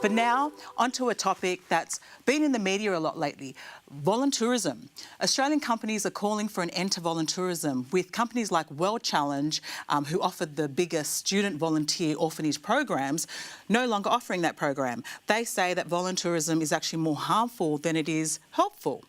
But now, onto a topic that's been in the media a lot lately, voluntourism. Australian companies are calling for an end to voluntourism, with companies like World Challenge, who offered the biggest student volunteer orphanage programs, no longer offering that program. They say that voluntourism is actually more harmful than it is helpful.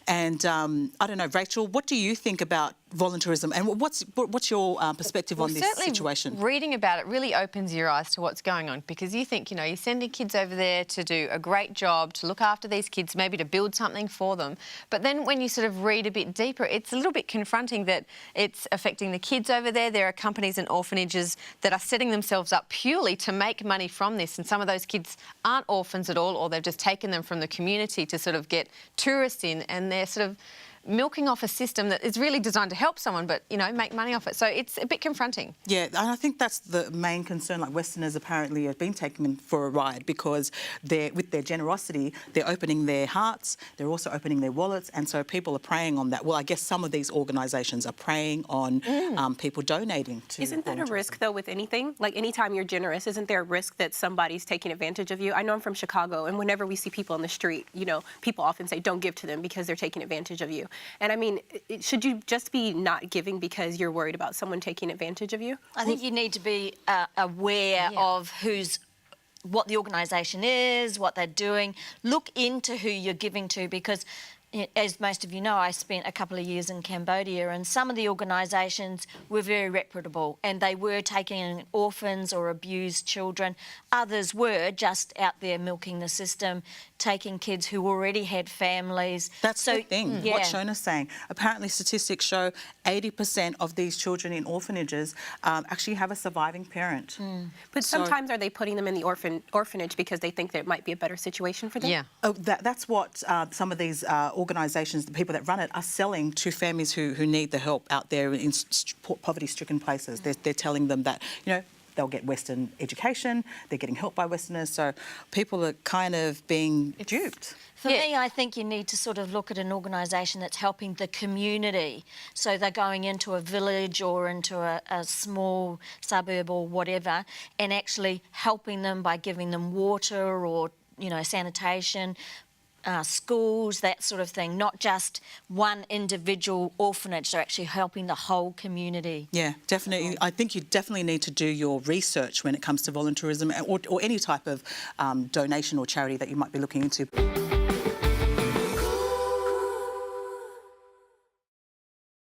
And I don't know, Rachel, what do you think about volunteerism, and what's your perspective on this situation? Reading about it really opens your eyes to what's going on, because you think, you're sending kids over there to do a great job, to look after these kids, maybe to build something for them. But then when you sort of read a bit deeper, it's a little bit confronting that it's affecting the kids over there. There are companies and orphanages that are setting themselves up purely to make money from this, and some of those kids aren't orphans at all, or they've just taken them from the community to sort of get tourists in, and they're sort of milking off a system that is really designed to help someone, but, make money off it. So it's a bit confronting. Yeah, and I think that's the main concern. Like, Westerners apparently have been taken in for a ride because with their generosity, they're opening their hearts, they're also opening their wallets, and so people are preying on that. Well, I guess some of these organisations are preying on people donating to... Isn't that a risk, though, with anything? Like, anytime you're generous, isn't there a risk that somebody's taking advantage of you? I know I'm from Chicago, and whenever we see people on the street, people often say, don't give to them because they're taking advantage of you. And I mean, should you just be not giving because you're worried about someone taking advantage of you? I think you need to be aware of what the organisation is, what they're doing. Look into who you're giving to, because as most of you know, I spent a couple of years in Cambodia, and some of the organisations were very reputable, and they were taking in orphans or abused children. Others were just out there milking the system, taking kids who already had families. That's the thing, what Shona's saying. Apparently statistics show 80% of these children in orphanages actually have a surviving parent. But sometimes are they putting them in the orphanage because they think that it might be a better situation for them? Yeah. Oh, that's what some of these organisations, the people that run it, are selling to families who need the help out there in poverty-stricken places. They're telling them that, they'll get Western education, they're getting help by Westerners, so people are kind of being duped. For me, I think you need to sort of look at an organisation that's helping the community. So they're going into a village or into a small suburb or whatever, and actually helping them by giving them water or, sanitation, schools, that sort of thing, not just one individual orphanage. They're actually helping the whole community. Yeah, definitely. I think you definitely need to do your research when it comes to volunteerism or any type of donation or charity that you might be looking into.